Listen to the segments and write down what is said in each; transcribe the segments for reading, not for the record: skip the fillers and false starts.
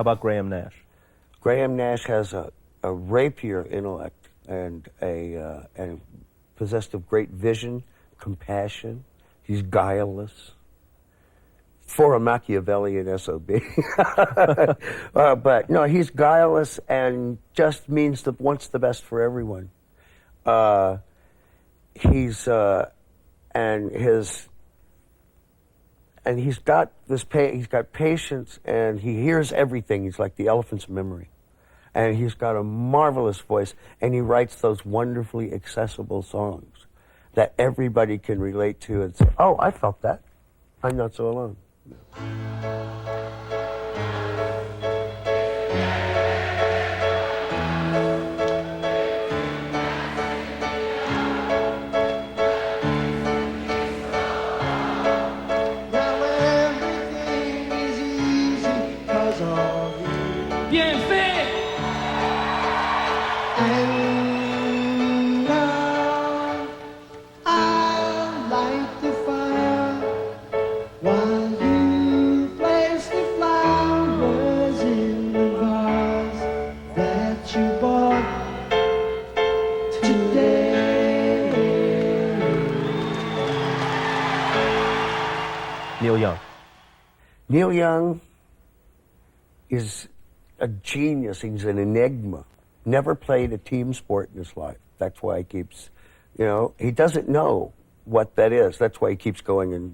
about Graham Nash? Graham Nash has a rapier intellect and possessed of great vision, compassion. He's guileless. For a Machiavellian SOB. But no, he's guileless and just wants the best for everyone. He's got he's got patience, and he hears everything. He's like the elephant's memory. And he's got a marvelous voice, and he writes those wonderfully accessible songs that everybody can relate to and say, oh, I felt that. I'm not so alone. Bien fait! And now I'll light the fire while you place the flowers in the vase that you bought today. Neil Young. Neil Young is a genius. He's an enigma. Never played a team sport in his life. That's why he keeps, he doesn't know what that is. That's why he keeps going and,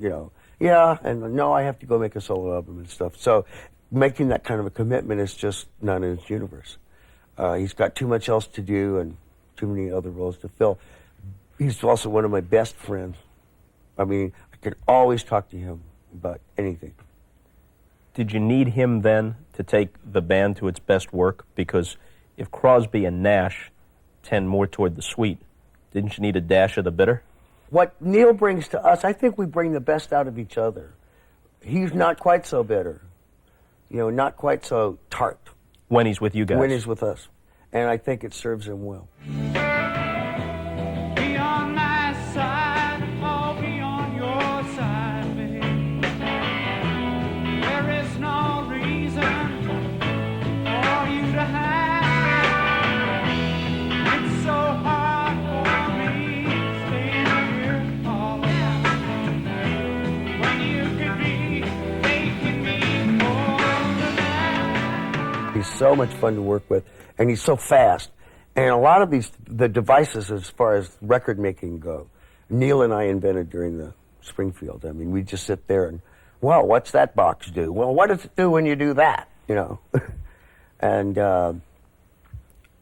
yeah, and no, I have to go make a solo album and stuff. So making that kind of a commitment is just not in his universe. He's got too much else to do and too many other roles to fill. He's also one of my best friends. I mean, I could always talk to him about anything. Did you need him then to take the band to its best work? Because if Crosby and Nash tend more toward the sweet, didn't you need a dash of the bitter? What Neil brings to us, I think we bring the best out of each other. He's not quite so bitter, not quite so tart. When he's with you guys? When he's with us. And I think it serves him well. Be on my side, I'll be on your side, babe. There is no reason for you to hide. It's so hard for me staying here all alone when you could be making me more than that. He's so much fun to work with, and he's so fast. And a lot of the devices as far as record making go, Neil and I invented during the Springfield. I mean, we just sit there and, well, what's that box do? Well, what does it do when you do that? And I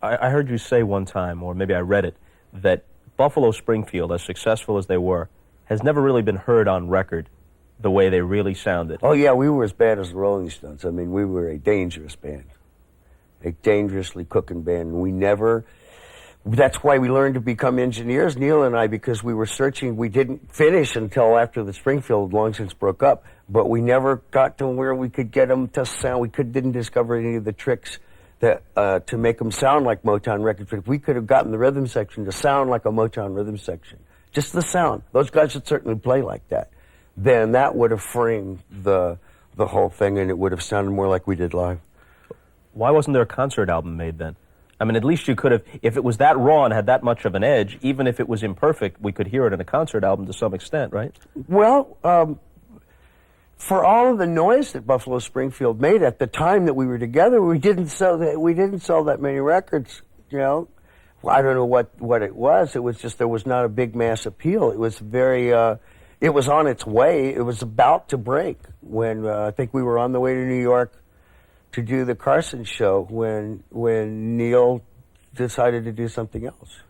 heard you say one time, or maybe I read it, that Buffalo Springfield, as successful as they were, has never really been heard on record the way they really sounded. oh yeah, we were as bad as the Rolling Stones. I mean, we were a dangerous band, a dangerously cooking band. That's why we learned to become engineers, Neil and I, because we were searching. We didn't finish until after the Springfield long since broke up, but we never got to where we could get them to sound. We didn't discover any of the tricks that to make them sound like Motown records. If we could have gotten the rhythm section to sound like a Motown rhythm section, just the sound, those guys would certainly play like that, then that would have framed the whole thing, and it would have sounded more like we did live. Why wasn't there a concert album made then? I mean, at least you could have, if it was that raw and had that much of an edge, even if it was imperfect, we could hear it in a concert album to some extent, right? Well, for all of the noise that Buffalo Springfield made at the time that we were together, we didn't sell that many records. Well, I don't know what it was. It was just there was not a big mass appeal. It was very. It was on its way. It was about to break when I think we were on the way to New York to do the Carson show when Neil decided to do something else.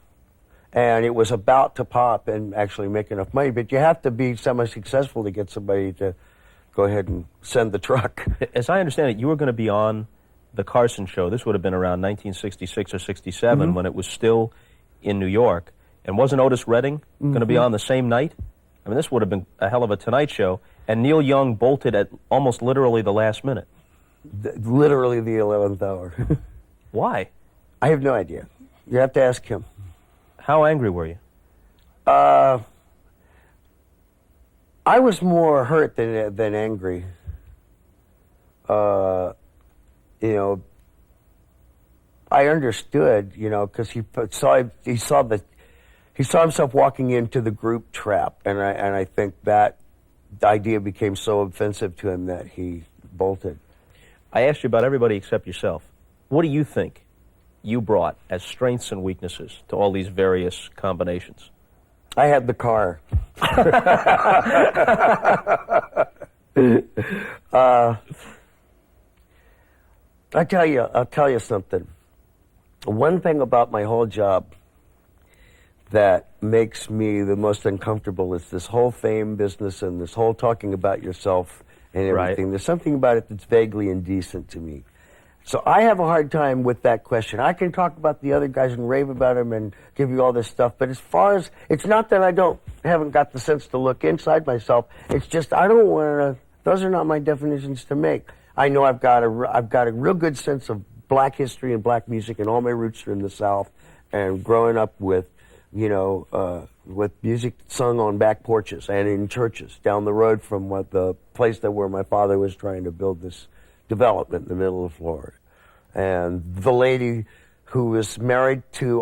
And it was about to pop and actually make enough money. But you have to be semi-successful to get somebody to go ahead and send the truck. As I understand it, you were going to be on the Carson show. This would have been around 1966 or 67 when it was still in New York. And wasn't Otis Redding going to be on the same night? I mean, this would have been a hell of a Tonight Show. And Neil Young bolted at almost literally the last minute. Literally the 11th hour. Why? I have no idea. You have to ask him. How angry were you? I was more hurt than angry. you know, I understood, you know, because he saw himself walking into the group trap, and I think that the idea became so offensive to him that he bolted. I asked you about everybody except yourself. What do you think you brought as strengths and weaknesses to all these various combinations? I had the car. I'll tell you something. One thing about my whole job that makes me the most uncomfortable is this whole fame business and this whole talking about yourself and everything. Right. There's something about it that's vaguely indecent to me. So I have a hard time with that question. I can talk about the other guys and rave about them and give you all this stuff, but as far as, it's not that I haven't got the sense to look inside myself. It's just I don't want to. Those are not my definitions to make. I know I've got a real good sense of black history and black music, and all my roots are in the South. And growing up with, you know, with music sung on back porches and in churches down the road from the place where my father was trying to build this development in the middle of Florida. And the lady who was married to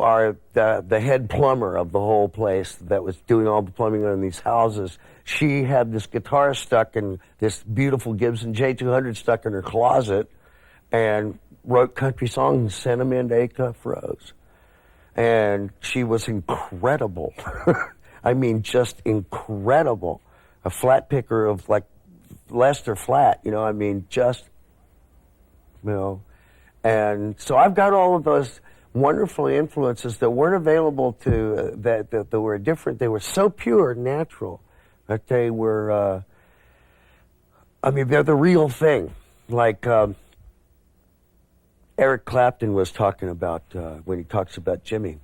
the head plumber of the whole place that was doing all the plumbing on these houses, she had this guitar stuck in this beautiful Gibson J200 stuck in her closet, and wrote country songs and sent them into A-Cuff Rose. And she was incredible. I mean, just incredible. A flat picker of like Lester Flat, you know, I mean, just, you know. And so I've got all of those wonderful influences that weren't available to, that were different. They were so pure and natural that they were, I mean, they're the real thing. Like Eric Clapton was talking about when he talks about Jimmy.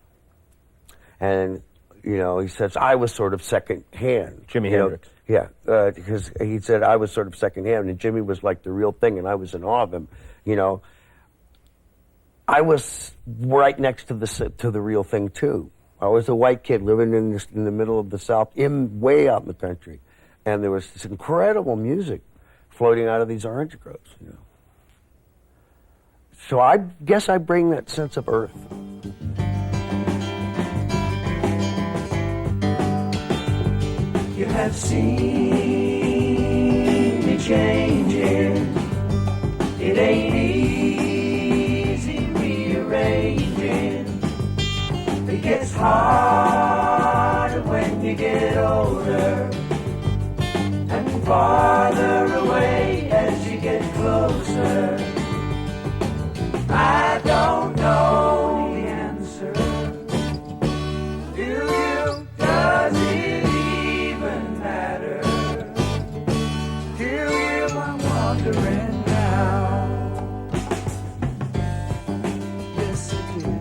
And, you know, he says, I was sort of second hand. Jimi Hendrix. Yeah, because he said I was sort of second hand, and Jimmy was like the real thing, and I was in awe of him, you know. I was right next to the real thing too. I was a white kid living in the middle of the South, way out in the country, and there was this incredible music floating out of these orange groves. You know, so I guess I bring that sense of earth. You have seen me changing. It ain't easy rearranging. It gets harder when you get older, and farther away as you get closer. I don't know the answer. Do you? Does it even matter? Do you? I'm wondering now. Yes, it is.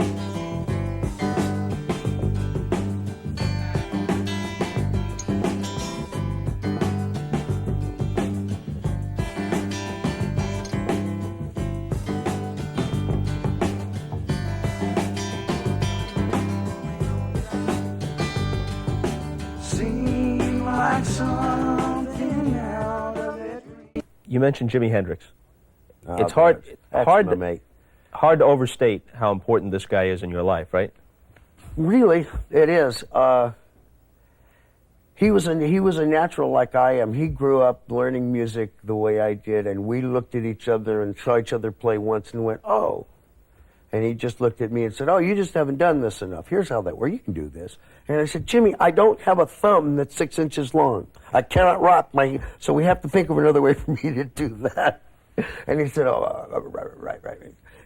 Seem like something out of it. You mentioned Jimi Hendrix. Oh, It's hard- that's hard my to- mate. Hard to overstate how important this guy is in your life, right? Really, it is. He was a natural like I am. He grew up learning music the way I did, and we looked at each other and saw each other play once and went, "Oh." And he just looked at me and said, "Oh, you just haven't done this enough. Here's how that works. You can do this." And I said, "Jimmy, I don't have a thumb that's 6 inches long. I cannot rock my, so we have to think of another way for me to do that." And he said, "Oh, right.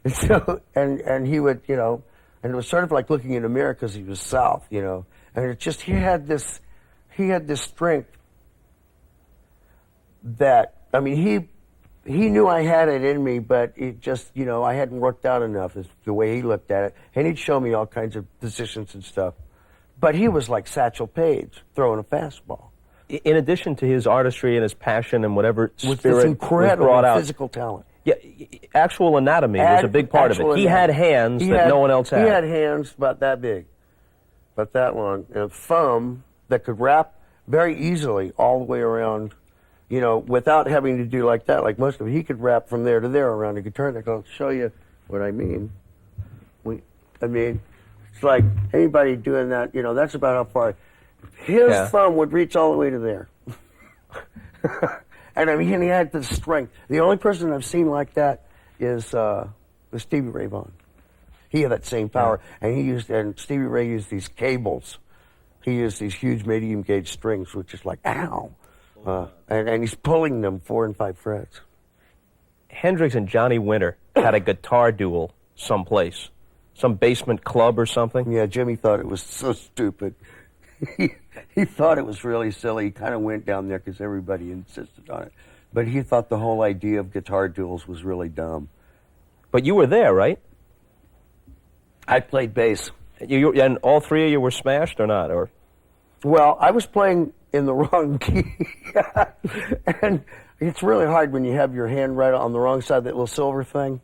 And so, and he would, you know, and it was sort of like looking in a mirror because he was South, you know. And it just, he had this strength that, I mean, he knew I had it in me, but it just, you know, I hadn't worked out enough is the way he looked at it. And he'd show me all kinds of positions and stuff. But he was like Satchel Paige throwing a fastball. In addition to his artistry and his passion and whatever With spirit this was incredible brought out, physical talent. yeah, actual anatomy was a big part of it. He had hands that no one else had. He had hands about that big, about that long, and a thumb that could wrap very easily all the way around, you know, without having to do like that, like most of it, he could rap from there to there around a guitar. And I'll show you what I mean. It's like anybody doing that, you know, that's about how far his thumb would reach all the way to there. And I mean, he had the strength. The only person I've seen like that is Stevie Ray Vaughan. He had that same power, and Stevie Ray used these cables. He used these huge medium gauge strings, which is like, ow. And he's pulling them 4 and 5 frets. Hendrix and Johnny Winter had a guitar duel someplace. Some basement club or something? Yeah, Jimmy thought it was so stupid. He thought it was really silly. He kind of went down there because everybody insisted on it. But he thought the whole idea of guitar duels was really dumb. But you were there, right? I played bass. And all three of you were smashed or not? Or well, I was playing in the wrong key. And it's really hard when you have your hand right on the wrong side, that little silver thing.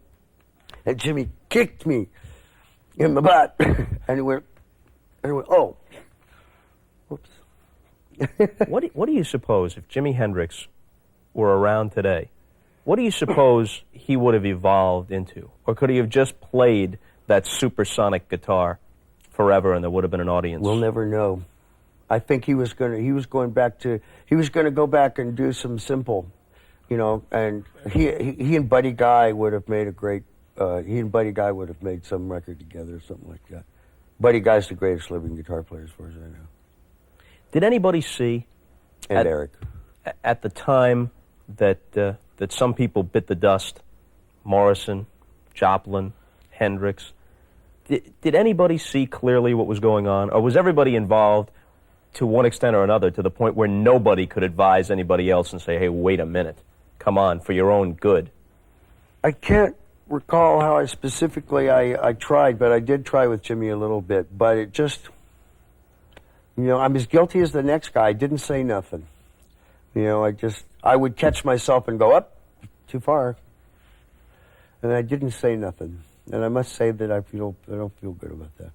And Jimmy kicked me in the butt. And he went, oh. Whoops. What do you suppose, if Jimi Hendrix were around today, what do you suppose he would have evolved into? Or could he have just played that supersonic guitar forever and there would have been an audience? We'll never know. I think he was going to go back and do some simple, you know, and he and Buddy Guy would have made some record together or something like that. Buddy Guy's the greatest living guitar player as far as I know. Did anybody see Eric at the time that some people bit the dust, Morrison, Joplin, Hendrix, did anybody see clearly what was going on? Or was everybody involved to one extent or another to the point where nobody could advise anybody else and say, hey, wait a minute, come on, for your own good? I can't recall how I specifically I tried, but I did try with Jimmy a little bit. But it just, you know, I'm as guilty as the next guy. I didn't say nothing. You know, I would catch myself and go up too far. And I didn't say nothing. And I must say that I don't feel good about that.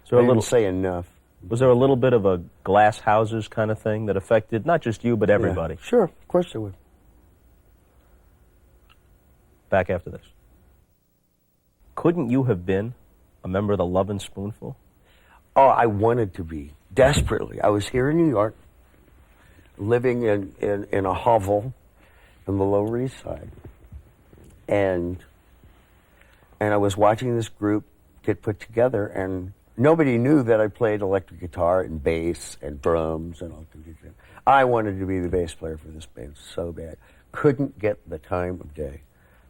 So I didn't say enough. Was there a little bit of a glass houses kind of thing that affected not just you, but everybody? Yeah, sure, of course there would. Back after this. Couldn't you have been a member of the Lovin' Spoonful? Oh, I wanted to be, desperately. I was here in New York, living in a hovel on the Lower East Side. And I was watching this group get put together, and nobody knew that I played electric guitar and bass and drums and all kinds of things. I wanted to be the bass player for this band so bad. Couldn't get the time of day.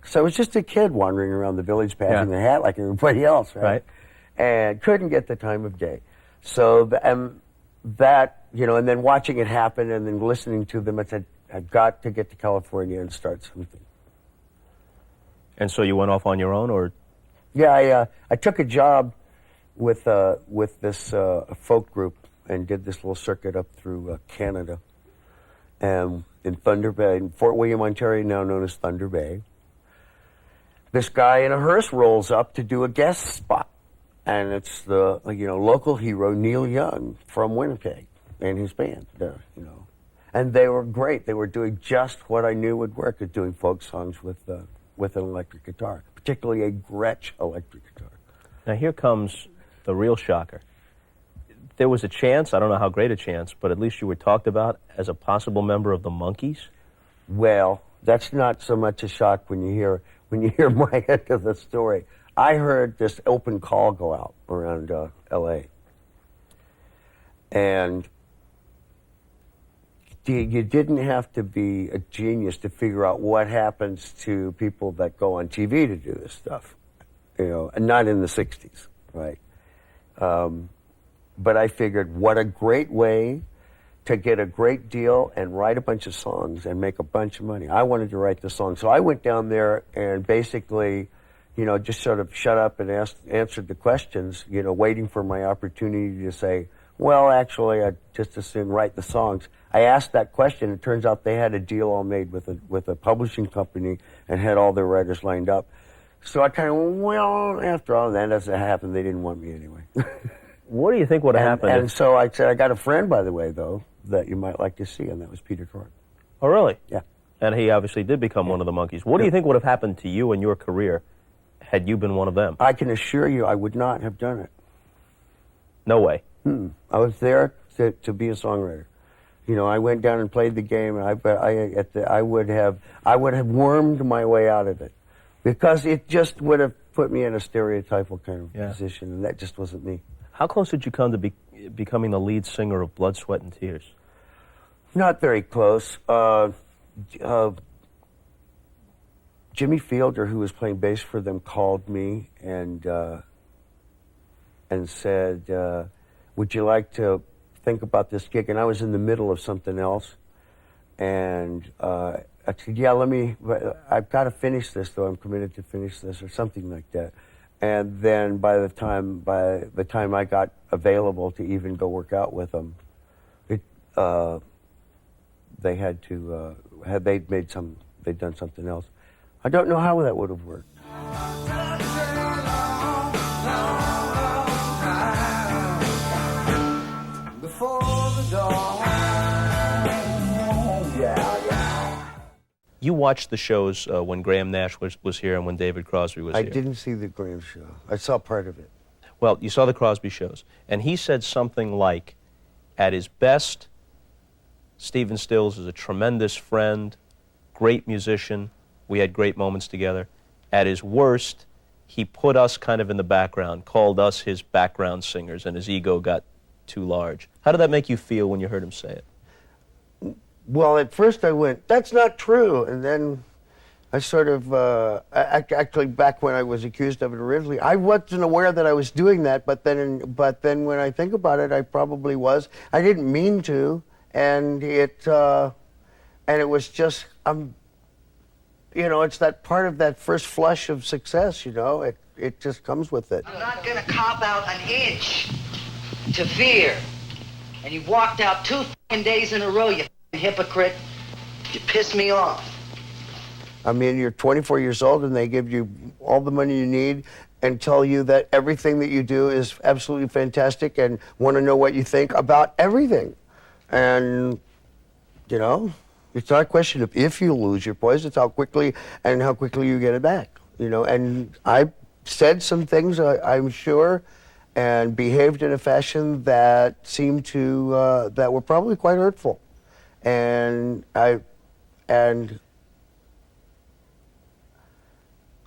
So I was just a kid wandering around the village passing the hat like everybody else, right? And couldn't get the time of day. So that, you know, and then watching it happen and then listening to them, I said, I've got to get to California and start something. And so you went off on your own, or? Yeah, I took a job with this folk group and did this little circuit up through Canada, and in Thunder Bay, in Fort William, Ontario, now known as Thunder Bay. This guy in a hearse rolls up to do a guest spot, and it's the local hero Neil Young from Winnipeg and his band, and they were great. They were doing just what I knew would work at doing folk songs with an electric guitar, particularly a Gretsch electric guitar. Now here comes the real shocker. There was a chance, I don't know how great a chance, but at least you were talked about as a possible member of the Monkees? Well, that's not so much a shock when you hear my end of the story. I heard this open call go out around L.A. And you didn't have to be a genius to figure out what happens to people that go on TV to do this stuff, and not in the 60s, right? But I figured, what a great way to get a great deal and write a bunch of songs and make a bunch of money. I wanted to write the song. So I went down there and basically, just sort of shut up and answered the questions, waiting for my opportunity to say, well, actually, I'd just as soon write the songs. I asked that question. It turns out they had a deal all made with a publishing company and had all their writers lined up. So I kind of, after all that doesn't happen, they didn't want me anyway. What do you think would have happened? And so I said, I got a friend, by the way, though, that you might like to see, and that was Peter Tork. Oh, really? Yeah. And he obviously did become one of the Monkees. What do you think would have happened to you in your career had you been one of them? I can assure you I would not have done it. No way. I was there to be a songwriter. You know, I went down and played the game, and I would have wormed my way out of it, because it just would have put me in a stereotypal kind of position, and that just wasn't me. How close did you come to becoming the lead singer of Blood, Sweat, and Tears? Not very close. Jimmy Fielder, who was playing bass for them, called me and said, "Would you like to think about this gig?" And I was in the middle of something else, and I said, "Yeah, I've got to finish this, though. I'm committed to finish this," or something like that. And then by the time I got available to even go work out with them, they'd done something else. I don't know how that would have worked. Before the dawn. Yeah. You watched the shows when Graham Nash was here and when David Crosby was I here. didn't see the Graham show. I saw part of it. Well, you saw the Crosby shows, and he said something like, at his best, Stephen Stills is a tremendous friend, great musician. We had great moments together. At his worst, he put us kind of in the background, called us his background singers, and his ego got too large. How did that make you feel when you heard him say it? Well, at first I went, "That's not true," and then I sort of, actually back when I was accused of it originally, I wasn't aware that I was doing that, but then when I think about it, I probably was. I didn't mean to, and it was just, you know, it's that part of that first flush of success, you know, it just comes with it. I'm not gonna cop out an inch to fear. And you walked out 2 days in a row, you hypocrite. You pissed me off. I mean, you're 24 years old and they give you all the money you need and tell you that everything that you do is absolutely fantastic and want to know what you think about everything. And, you know, it's not a question of if you lose your poise, it's how quickly you get it back. You know, and I said some things, I'm sure, and behaved in a fashion that seemed to, that were probably quite hurtful. And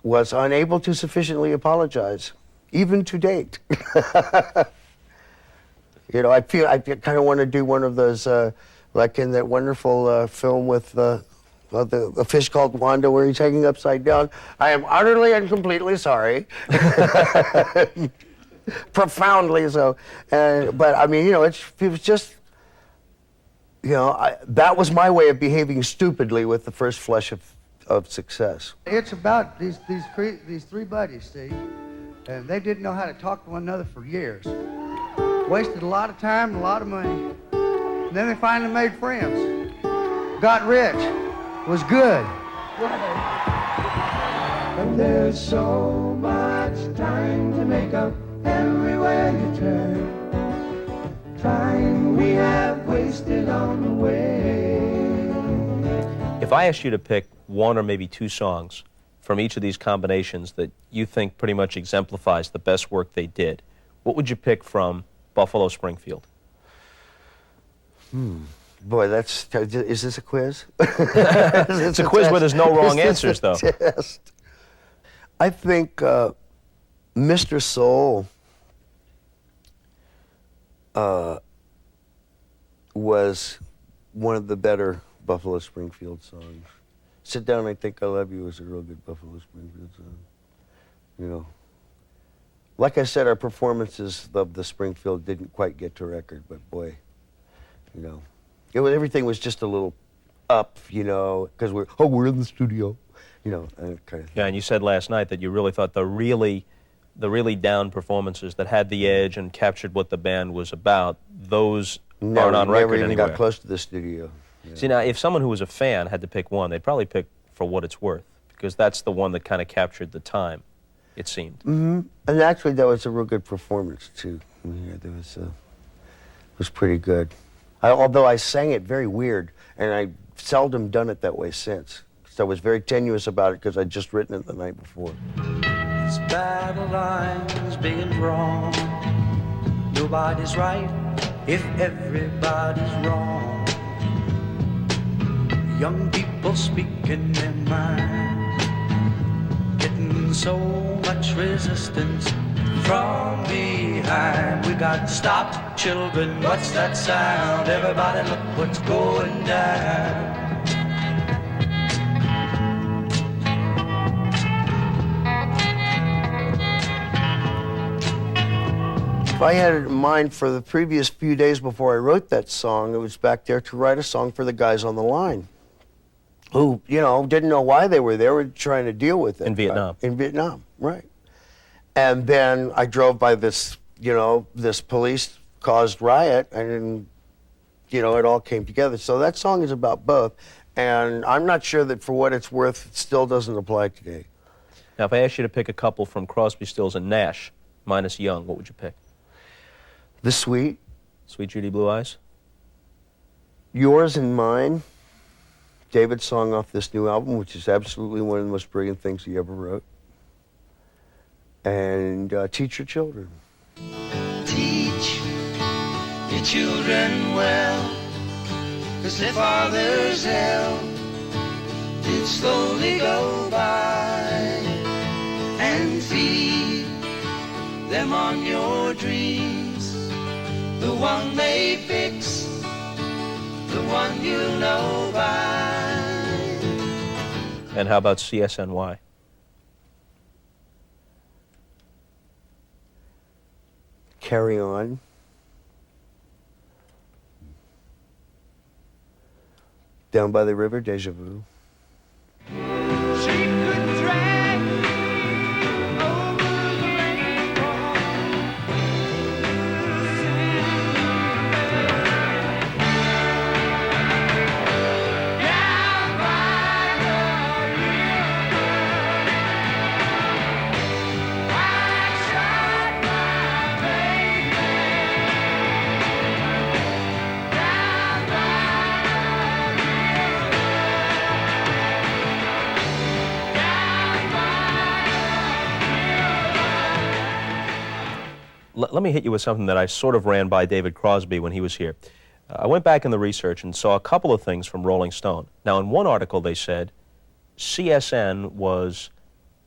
was unable to sufficiently apologize, even to date. You know, I kind of want to do one of those, like in that wonderful film with a fish called Wanda, where he's hanging upside down. "I am utterly and completely sorry." Profoundly so. But I mean, you know, it was just, you know, that was my way of behaving stupidly with the first flush of success. It's about these three buddies, Steve, and they didn't know how to talk to one another for years. Wasted a lot of time and a lot of money. And then they finally made friends. Got rich. Was good. But there's so much time to make up everywhere you turn. Time we have wasted on the way. If I asked you to pick one or maybe two songs from each of these combinations that you think pretty much exemplifies the best work they did, what would you pick from Buffalo Springfield? Boy, is this a quiz? It's a quiz where there's no wrong answers, though. Test? I think Mr. Soul was one of the better Buffalo Springfield songs. Sit Down, I Think I Love You was a real good Buffalo Springfield song. You know, like I said, our performances of the Springfield didn't quite get to record, but boy, you know, everything was just a little up, you know, because we're in the studio, you know, kind of thing. Yeah, and you said last night that you really thought the really down performances that had the edge and captured what the band was about, those aren't on record never even anywhere. got close to the studio. Yeah. See, now, if someone who was a fan had to pick one, they'd probably pick For What It's Worth, because that's the one that kind of captured the time, it seemed. Mm-hmm. And actually, that was a real good performance, too. Yeah, it was pretty good. Although I sang it very weird, and I seldom done it that way since. So I was very tenuous about it because I'd just written it the night before. This battle line's being drawn. Nobody's right if everybody's wrong. Young people speaking their minds, getting so much resistance from behind. We got to stop, children, what's that sound? Everybody look what's going down. I had it in mind for the previous few days before I wrote that song. It was back there to write a song for the guys on the line who, you know, didn't know why they were there. They were trying to deal with it. In Vietnam. In Vietnam, right. And then I drove by this, you know, this police-caused riot, and, you know, it all came together. So that song is about both. And I'm not sure that for what it's worth, it still doesn't apply today. Now, if I asked you to pick a couple from Crosby, Stills, and Nash, minus Young, what would you pick? The Sweet, Sweet Judy Blue Eyes? Yours and Mine, David's song off this new album, which is absolutely one of the most brilliant things he ever wrote. And Teach Your Children. Teach your children well, 'cause if father's hell did slowly go by, and feed them on your dreams, the one they fix, the one you'll know by. And how about CSNY? Carry On. Down by the River, Deja Vu. She could drag me over the rainbow. Down by the river, I shot my baby. Down by Let me hit you with something that I sort of ran by David Crosby when he was here. I went back in the research and saw a couple of things from Rolling Stone. Now, in one article they said CSN was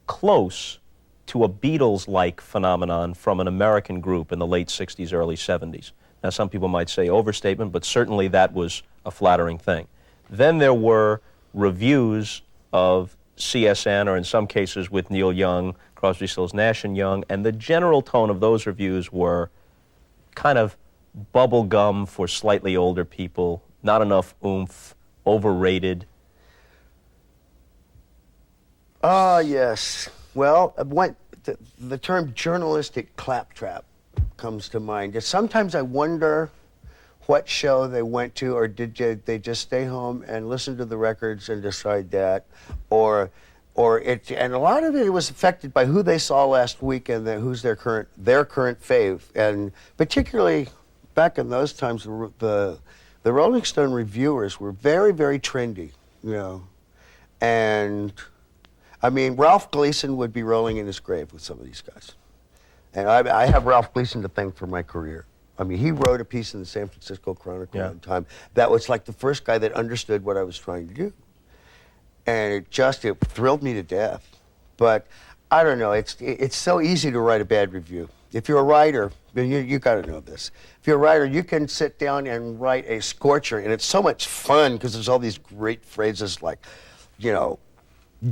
close to a Beatles-like phenomenon from an American group in the late 60s, early 70s. Now, some people might say overstatement, but certainly that was a flattering thing. Then there were reviews of CSN, or in some cases with Neil Young, Crosby, Stills, Nash and Young, and the general tone of those reviews were kind of bubble gum for slightly older people, not enough oomph, overrated. Ah, yes. Well, the term journalistic claptrap comes to mind. Sometimes I wonder what show they went to, or did they just stay home and listen to the records and decide that, and a lot of it was affected by who they saw last week and who's their current fave, and particularly back in those times, the Rolling Stone reviewers were very, very trendy, you know, and I mean, Ralph Gleason would be rolling in his grave with some of these guys, and I have Ralph Gleason to thank for my career. I mean, he wrote a piece in the San Francisco Chronicle one time that was like the first guy that understood what I was trying to do. And it thrilled me to death. But I don't know, it's so easy to write a bad review. If you're a writer, you got to know this. If you're a writer, you can sit down and write a scorcher, and it's so much fun because there's all these great phrases like, you know,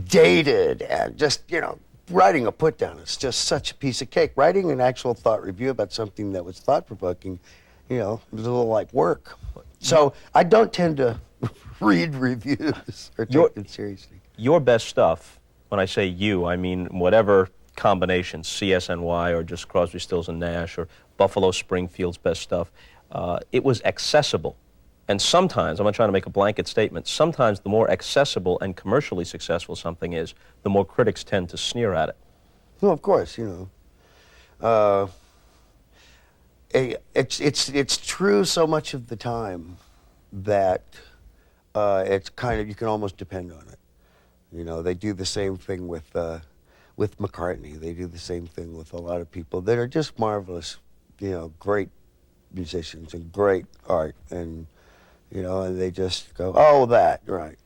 dated, and just, you know, writing a put down is just such a piece of cake. Writing an actual thought review about something that was thought provoking, you know, it was a little like work. So I don't tend to read reviews or take them seriously. Your best stuff, when I say you, I mean whatever combination, CSNY or just Crosby, Stills and Nash or Buffalo Springfield's best stuff, it was accessible. And sometimes, I'm not trying to make a blanket statement, sometimes the more accessible and commercially successful something is, the more critics tend to sneer at it. Well, of course, you know. It's true so much of the time that it's kind of, you can almost depend on it. You know, they do the same thing with McCartney. They do the same thing with a lot of people that are just marvelous, you know, great musicians and great art, and you know, and they just go, oh, that, right.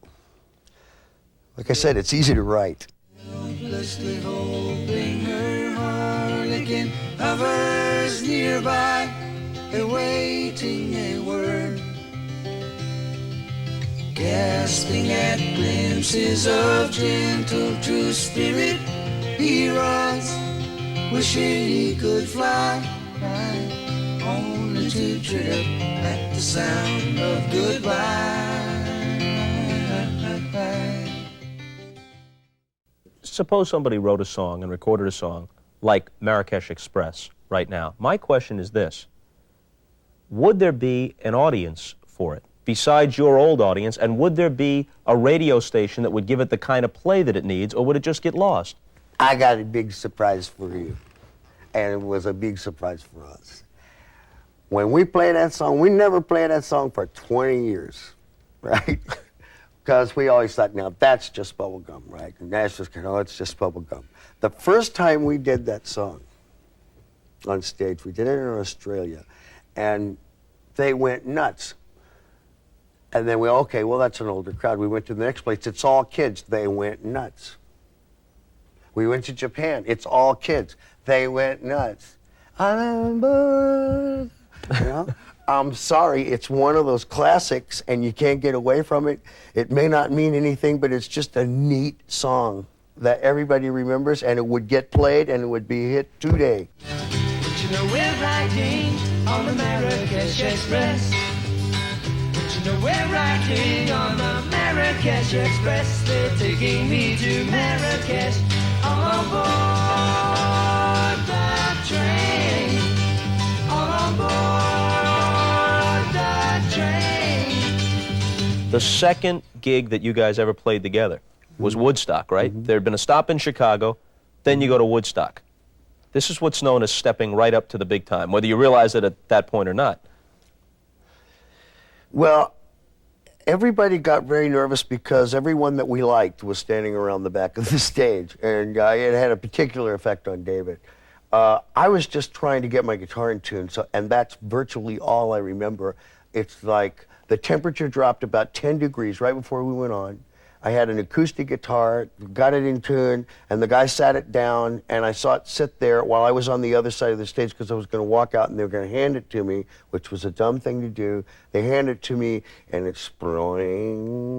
Like I said, it's easy to write. Helplessly hoping her harlequin hovers nearby, awaiting a word, gasping at glimpses of gentle true spirit. He runs, wishing he could fly, only to trip at the sound of goodbye. Suppose somebody wrote a song and recorded a song like Marrakesh Express right now. My question is this: would there be an audience for it besides your old audience, and would there be a radio station that would give it the kind of play that it needs, or would it just get lost? I got a big surprise for you, and it was a big surprise for us. When we play that song, we never played that song for 20 years, right? Because we always thought, now that's just bubblegum, right? And Nash was going, oh, it's just bubblegum. The first time we did that song on stage, we did it in Australia, and they went nuts. And then we, okay, well, that's an older crowd. We went to the next place, it's all kids. They went nuts. We went to Japan, it's all kids. They went nuts. I'm bored. You know? I'm sorry, it's one of those classics, and you can't get away from it. It may not mean anything, but it's just a neat song that everybody remembers, and it would get played, and it would be a hit today. But you know we're riding on the Marrakesh Express. But you know we're riding on the Marrakesh Express. They're taking me to Marrakesh on board the train. On board the train. The second gig that you guys ever played together was Woodstock, right? There had been a stop in Chicago, then you go to Woodstock. This is what's known as stepping right up to the big time, whether you realize it at that point or not. Well, everybody got very nervous because everyone that we liked was standing around the back of the stage, and it had a particular effect on David. I was just trying to get my guitar in tune, and that's virtually all I remember. It's like the temperature dropped about 10 degrees right before we went on. I had an acoustic guitar, got it in tune, and the guy sat it down, and I saw it sit there while I was on the other side of the stage because I was going to walk out and they were going to hand it to me, which was a dumb thing to do. They hand it to me, and it's spring,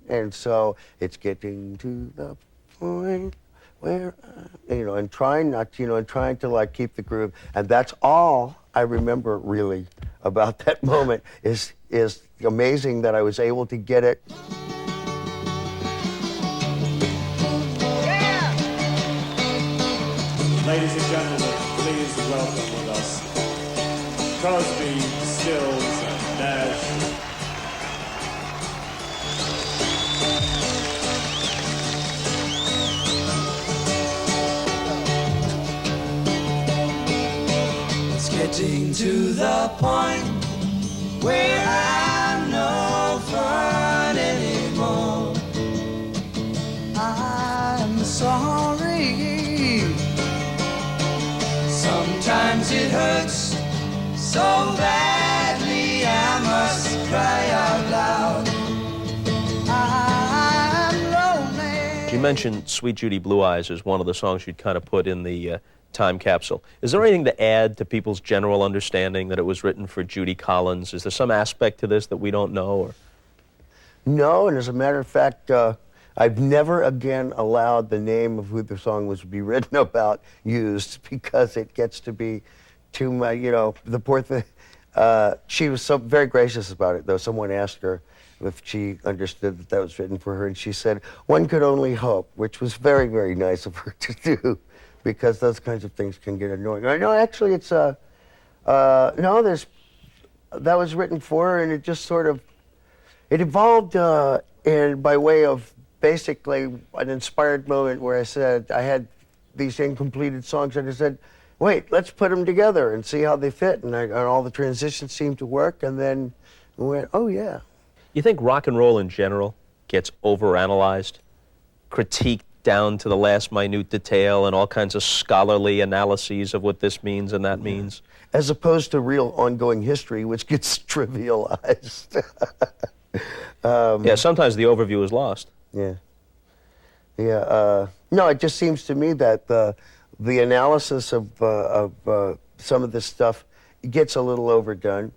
and so it's getting to the point where, and trying not to, and trying to like keep the groove, and that's all I remember really about that moment. Is amazing that I was able to get it. Ladies and gentlemen, please welcome with us Crosby, Stills, and Nash. It's getting to the point where I'm no fun anymore. I'm sorry. Sometimes it hurts so badly I must cry out loud. I'm lonely. You mentioned Sweet Judy Blue Eyes as one of the songs you'd kind of put in the time capsule. Is there anything to add to people's general understanding that it was written for Judy Collins? Is there some aspect to this that we don't know? Or? No, and as a matter of fact, I've never again allowed the name of who the song was to be written about used because it gets to be too much, the poor thing. She was so very gracious about it, though. Someone asked her if she understood that was written for her, and she said, one could only hope, which was very, very nice of her to do, because those kinds of things can get annoying. No, actually, it's, that was written for her, and it just sort of, it evolved by way of basically an inspired moment where I said, I had these incompleted songs, and I said, wait, let's put them together and see how they fit. And all the transitions seemed to work, and then we went, oh yeah. You think rock and roll in general gets overanalyzed, critiqued down to the last minute detail, and all kinds of scholarly analyses of what this means and that means? As opposed to real ongoing history, which gets trivialized. Yeah, sometimes the overview is lost. Yeah. Yeah. No, it just seems to me that the analysis of some of this stuff gets a little overdone,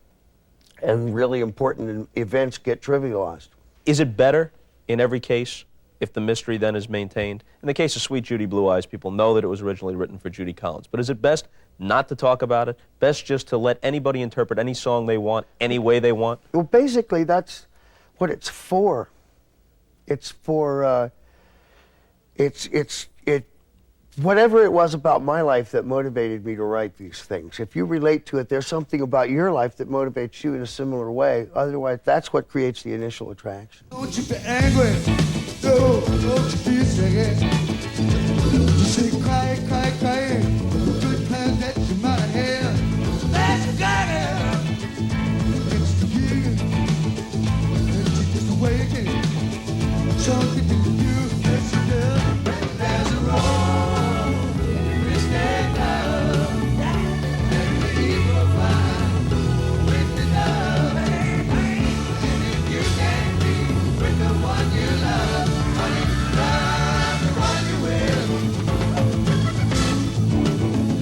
and really important events get trivialized. Is it better in every case if the mystery then is maintained? In the case of Sweet Judy Blue Eyes, people know that it was originally written for Judy Collins. But is it best not to talk about it? Best just to let anybody interpret any song they want, any way they want? Well, basically, that's what it's for. It's for, whatever it was about my life that motivated me to write these things. If you relate to it, there's something about your life that motivates you in a similar way. Otherwise, that's what creates the initial attraction. Don't you be angry, no, don't you be sad. You say cry, cry, cry, good times that you might have. That's got it. It's the feeling that you just awaken. Something in you that's enough. There's a road, it's that love, and the evil find with the love. And if you can't be with the one you love, honey, love the one you will.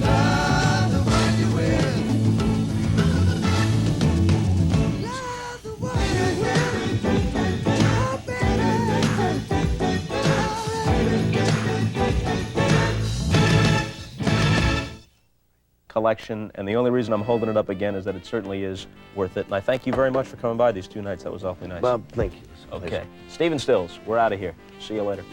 Love the one you will. Love the one you will. Oh, baby. Collection, and the only reason I'm holding it up again is that it certainly is worth it. And I thank you very much for coming by these 2 nights. That was awfully nice. Well, thank you. Okay. Stephen Stills, we're out of here. See you later.